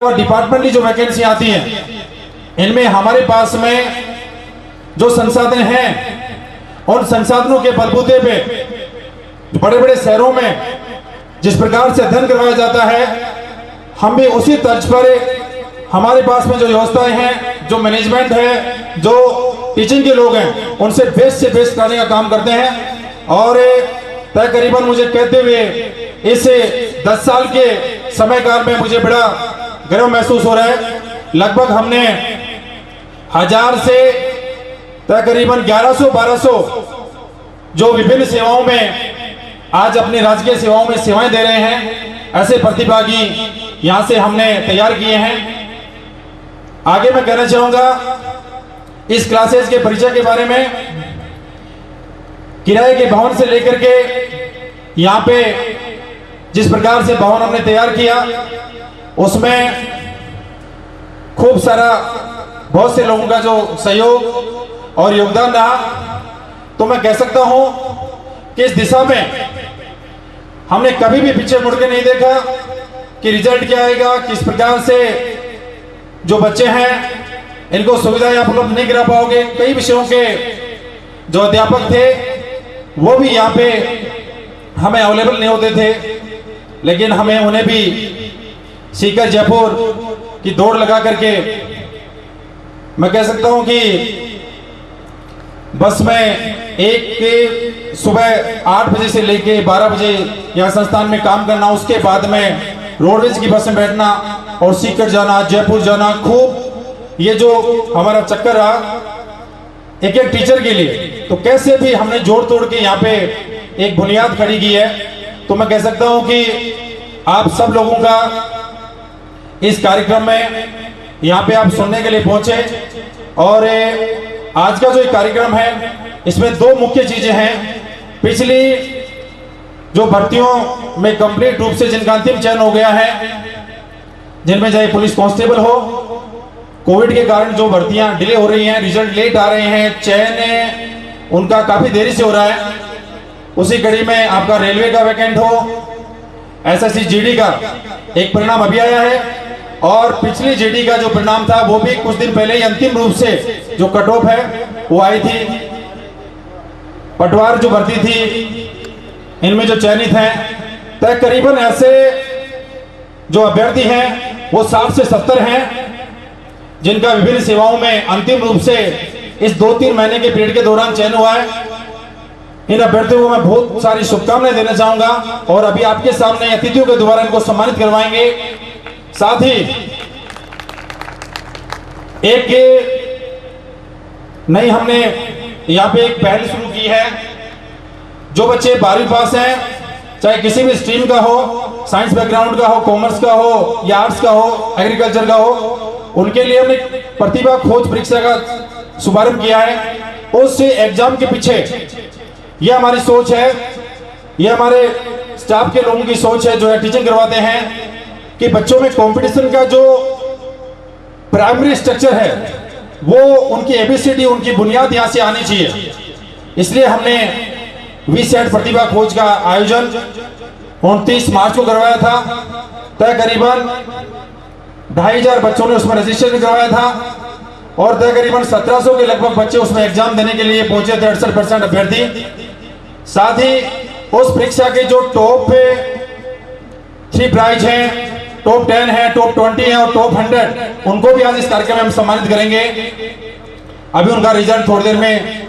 और डिपार्टमेंट की जो वैकेंसी आती हैं इनमें हमारे पास में जो संसाधन हैं उन संसाधनों के बलबूते पे बड़े बड़े शहरों में जिस प्रकार से अध्ययन करवाया जाता है हम भी उसी तर्ज पर हमारे पास में जो व्यवस्थाएं हैं, जो मैनेजमेंट है, जो टीचिंग के लोग हैं उनसे बेस्ट से बेस्ट करने का काम करते हैं। और तकरीबन मुझे कहते हुए इस 10 साल के समय काल में मुझे बड़ा गर्व महसूस हो रहा है। लगभग हमने 1000 से तकरीबन 1100-1200 जो विभिन्न सेवाओं में आज अपनी राजकीय सेवाओं में सेवाएं दे रहे हैं, ऐसे प्रतिभागी यहां से हमने तैयार किए हैं। आगे मैं कहना चाहूंगा इस क्लासेस के परिचय के बारे में। किराए के भवन से लेकर के यहाँ पे जिस प्रकार से भवन हमने तैयार किया उसमें खूब सारा बहुत से लोगों का जो सहयोग और योगदान रहा, तो मैं कह सकता हूं कि इस दिशा में हमने कभी भी पीछे मुड़ के नहीं देखा कि रिजल्ट क्या आएगा, किस प्रकार से जो बच्चे हैं इनको सुविधाएं आप उपलब्ध नहीं करा पाओगे। कई विषयों के जो अध्यापक थे वो भी यहाँ पे हमें अवेलेबल नहीं होते थे, लेकिन हमें उन्हें भी सीकर जयपुर की दौड़ लगा करके मैं कह सकता हूं कि बस में एक सुबह 8 बजे से लेके 12 बजे यहाँ संस्थान में काम करना, उसके बाद में रोडवेज की बस में बैठना और सीकर जाना, जयपुर जाना, खूब ये जो हमारा चक्कर रहा एक एक टीचर के लिए, तो कैसे भी हमने जोड़ तोड़ के यहाँ पे एक बुनियाद खड़ी की है। तो मैं कह सकता हूँ कि आप सब लोगों का इस कार्यक्रम में यहाँ पे आप सुनने के लिए पहुंचे। और आज का जो कार्यक्रम है इसमें 2 मुख्य चीजें हैं। पिछली जो भर्तियों में कंप्लीट रूप से जिनका अंतिम चयन हो गया है, जिनमें चाहे पुलिस कांस्टेबल हो, कोविड के कारण जो भर्तियां डिले हो रही हैं, रिजल्ट लेट आ रहे हैं, चयन उनका काफी देरी से हो रहा है, उसी कड़ी में आपका रेलवे का वैकेंट हो, एसएससी जीडी का एक परिणाम अभी आया है और पिछली जीडी का जो परिणाम था वो भी कुछ दिन पहले ही अंतिम रूप से जो कट ऑफ है वो आई थी। पटवार जो भर्ती थी इनमें जो चयनित हैं तकरीबन ऐसे जो अभ्यर्थी हैं वो 60 से 70 हैं जिनका विभिन्न सेवाओं में अंतिम रूप से इस 2-3 महीने के पीरियड के दौरान चयन हुआ है। इन अभ्यर्थियों को मैं बहुत सारी शुभकामनाएं देना चाहूंगा और अभी आपके सामने अतिथियों के द्वारा इनको सम्मानित करवाएंगे। साथ ही एक नई हमने यहाँ पे एक पहल शुरू की है। जो बच्चे 12वीं पास हैं, चाहे किसी भी स्ट्रीम का हो, साइंस बैकग्राउंड का हो, कॉमर्स का हो या आर्ट्स का हो, एग्रीकल्चर का हो, उनके लिए हमने प्रतिभा खोज परीक्षा का शुभारंभ किया है। उस एग्जाम के पीछे यह हमारी सोच है, यह हमारे स्टाफ के लोगों की सोच है जो टीचिंग करवाते हैं कि बच्चों में कंपटीशन का जो प्राइमरी स्ट्रक्चर है वो उनकी एबीसीडी, उनकी बुनियाद यहां से आनी चाहिए। इसलिए हमने वीसेट प्रतिभा खोज का आयोजन 29 मार्च को करवाया था। तकरीबन 2500 बच्चों ने उसमें रजिस्ट्रेशन करवाया था और तकरीबन 1700 के लगभग बच्चे उसमें एग्जाम देने के लिए पहुंचे थे, 68% अभ्यर्थी। साथ ही उस परीक्षा के जो टॉप 3 प्राइज हैं, टॉप 10 है, टॉप 20 है और टॉप 100, उनको भी आज इस कार्यक्रम में हम सम्मानित करेंगे। अभी उनका रिजल्ट थोड़ी देर में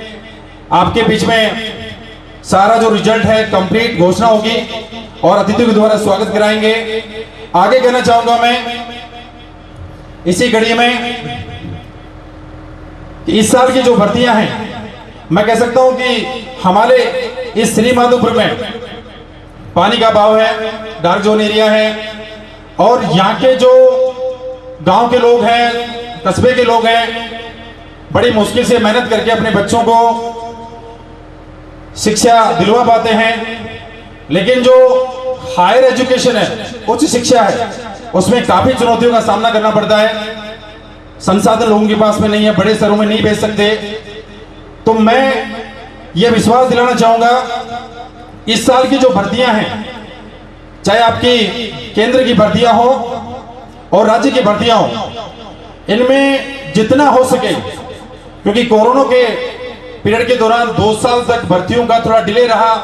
आपके बीच में सारा जो रिजल्ट है कंप्लीट घोषणा होगी और अतिथियों के द्वारा स्वागत कराएंगे। आगे कहना चाहूंगा मैं इसी कड़ी में कि इस साल की जो भर्तियां हैं मैं कह सकता हूं कि हमारे इस श्री माधोपुर में पानी का भाव है, डार्क जोन एरिया है और यहाँ के जो गांव के लोग हैं, कस्बे के लोग हैं, बड़ी मुश्किल से मेहनत करके अपने बच्चों को शिक्षा दिलवा पाते हैं। लेकिन जो हायर एजुकेशन है, उच्च शिक्षा है, उसमें काफी चुनौतियों का सामना करना पड़ता है। संसाधन लोगों के पास में नहीं है, बड़े शहरों में नहीं भेज सकते। तो मैं ये विश्वास दिलाना चाहूंगा इस साल की जो भर्तियां हैं, चाहे आपकी केंद्र की भर्तियां हो और राज्य की भर्तियां हो, इनमें जितना हो सके, क्योंकि कोरोना के पीरियड के दौरान 2 साल तक भर्तियों का थोड़ा डिले रहा,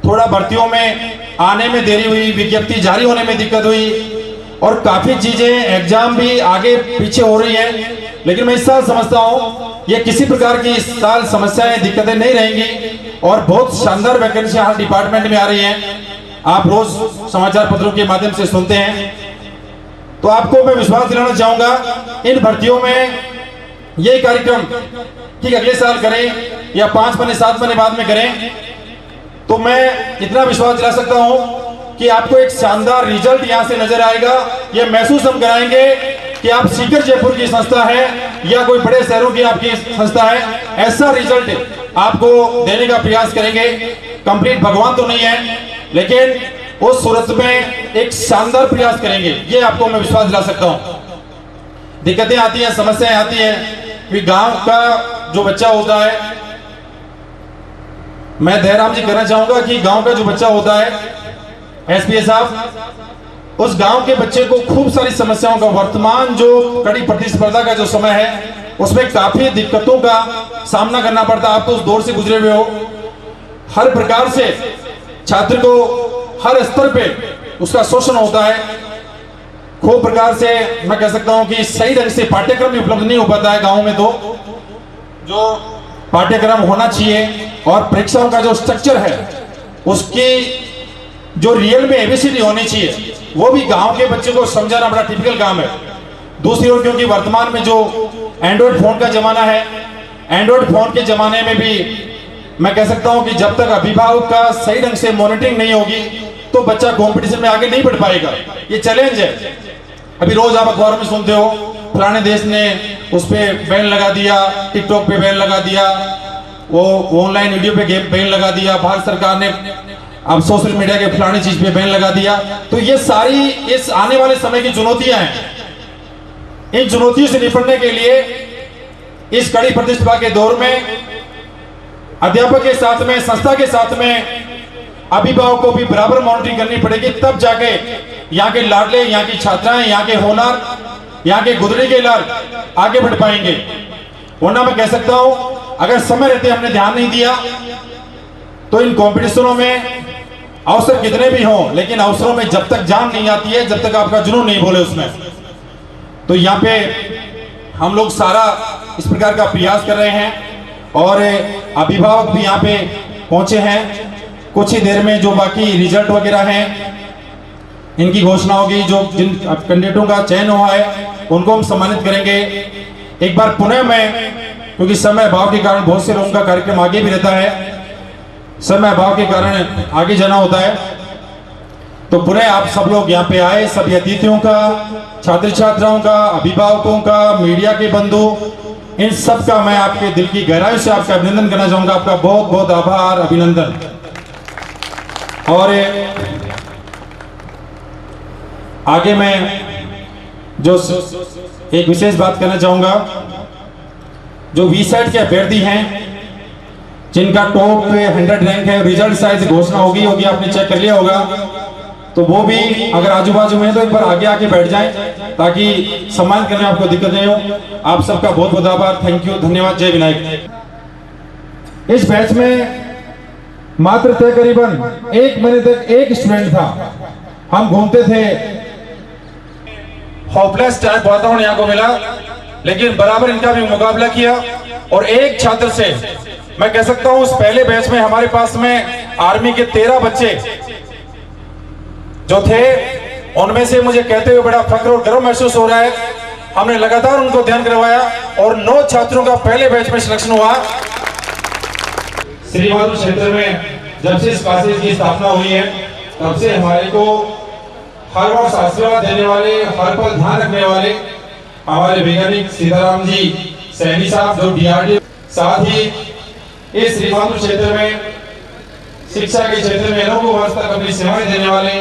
थोड़ा भर्तियों में आने में देरी हुई, विज्ञप्ति जारी होने में दिक्कत हुई और काफी चीजें एग्जाम भी आगे पीछे हो रही हैं। लेकिन मैं इस साल समझता हूं ये किसी प्रकार की इस साल समस्याएं दिक्कतें नहीं रहेंगी और बहुत शानदार वैकेंसी हर डिपार्टमेंट में आ रही है। आप रोज समाचार पत्रों के माध्यम से सुनते हैं, तो आपको मैं विश्वास दिलाना चाहूंगा इन भर्तियों में ये कार्यक्रम कि अगले साल करें या 5 महीने 7 महीने बाद में करें, तो मैं इतना विश्वास दिला सकता हूं कि आपको एक शानदार रिजल्ट यहां से नजर आएगा। ये महसूस हम कराएंगे कि आप सीकर जयपुर की संस्था है या कोई बड़े शहरों की आपकी संस्था है, ऐसा रिजल्ट आपको देने का प्रयास करेंगे। कंप्लीट भगवान तो नहीं है, लेकिन उस सूरत में एक शानदार प्रयास करेंगे, ये आपको मैं विश्वास दिला सकता हूं। दिक्कतें आती हैं, समस्याएं आती हैं कि गांव का जो बच्चा होता है, मैं दयाराम जी कहना चाहूंगा कि गांव का जो बच्चा होता है, एसपीए साहब, उस गांव के बच्चे को खूब सारी समस्याओं का, वर्तमान जो कड़ी प्रतिस्पर्धा का जो समय है उसमें काफी दिक्कतों का सामना करना पड़ता है। आप तो उस दौर से गुजरे हुए हो। हर प्रकार से छात्र को हर स्तर पे उसका शोषण होता है। खूब प्रकार से मैं कह सकता हूं कि सही ढंग से पाठ्यक्रम भी उपलब्ध नहीं हो पाता है गांव में। तो जो पाठ्यक्रम होना चाहिए और परीक्षाओं का जो स्ट्रक्चर है उसकी जो रियल में एबीसीडी होनी चाहिए वो भी गांव के बच्चे को समझाना बड़ा टिपिकल काम है। दूसरी ओर क्योंकि वर्तमान में जो एंड्रॉइड फोन का जमाना है, एंड्रॉइड फोन के जमाने में भी मैं कह सकता हूं कि जब तक अभिभावक का सही ढंग से मॉनिटरिंग नहीं होगी तो बच्चा कंपटीशन में आगे नहीं बढ़ पाएगा। ये चैलेंज है। अभी रोज आप अखबारों में सुनते हो फलाने देश ने उस पे बैन लगा दिया, टिकटॉक पे बैन लगा दिया, वो ऑनलाइन वीडियो पे बैन लगा दिया, भारत सरकार ने अब सोशल मीडिया के फलानी चीज पे बैन लगा दिया। तो ये सारी इस आने वाले समय की चुनौतियां हैं। इन चुनौतियों से निपटने के लिए इस कड़ी प्रतिष्ठा के दौर में अध्यापक के साथ में, संस्था के साथ में अभिभावक को भी बराबर मॉनिटरिंग करनी पड़ेगी, तब जाके यहाँ के लाडले, यहाँ की छात्राएं, यहाँ के होनहार, यहाँ के गुदड़ी के लाल आगे बढ़ पाएंगे। वरना मैं कह सकता हूं अगर समय रहते हमने ध्यान नहीं दिया तो इन कॉम्पिटिशनों में अवसर कितने भी हों, लेकिन अवसरों में जब तक जान नहीं आती है, जब तक आपका जुनून नहीं बोले उसमें, तो यहाँ पे हम लोग सारा इस प्रकार का प्रयास कर रहे हैं और अभिभावक भी यहाँ पे पहुंचे हैं। कुछ ही देर में जो बाकी रिजल्ट वगैरह हैं इनकी घोषणा होगी। जो जिन कैंडिडेटों का चयन हुआ है उनको हम सम्मानित करेंगे। एक बार पुनः मैं, क्योंकि समय अभाव के कारण बहुत से लोगों का कार्यक्रम आगे भी रहता है, समय अभाव के कारण आगे जाना होता है, तो पुनः आप सब लोग यहाँ पे आए, सभी अतिथियों का, छात्र छात्राओं का, अभिभावकों का, मीडिया के बंधु, इन सब का मैं आपके दिल की गहराई से आपका अभिनंदन करना चाहूंगा। आपका बहुत बहुत आभार, अभिनंदन। और आगे मैं जो एक विशेष बात करना चाहूंगा, जो वीसेट के अभ्यर्थी हैं जिनका टॉप 100 रैंक है, रिजल्ट शायद घोषणा होगी आपने चेक कर लिया होगा, तो वो भी अगर आजू बाजू में तो एक बार आगे आके बैठ जाएं ताकि सम्मान करने में आपको दिक्कत नहीं हो। आप सबका बहुत बहुत आभार, थैंक यू, धन्यवाद, जय विनायक। इस बैच में मात्र तकरीबन 1 महीने तक एक स्टूडेंट था। हम घूमते थे, होपलेस टाइप वातावरण यहाँ को मिला, लेकिन बराबर इनका भी मुकाबला किया और एक छात्र से मैं कह सकता हूं उस पहले बैच में हमारे पास में आर्मी के 13 बच्चे जो थे, उनमें से मुझे कहते हुए बड़ा फख्र और गर्व महसूस हो रहा है। हमने लगातार उनको ध्यान करवाया और 9 छात्रों का पहले बैच में सिलेक्शन हुआ। श्री बहादुर क्षेत्र में जब से इस कॉलेज की स्थापना हुई है तब से हमारे को हर वर्ष आशीर्वाद देने वाले, हर पल ध्यान रखने वाले हमारे वैज्ञानिक सीताराम जी सैनी साहब जो DRDO, साथ ही इस श्री बहादुर क्षेत्र में शिक्षा के क्षेत्र में अनोखी वर्ष तक अपनी सेवाएं देने वाले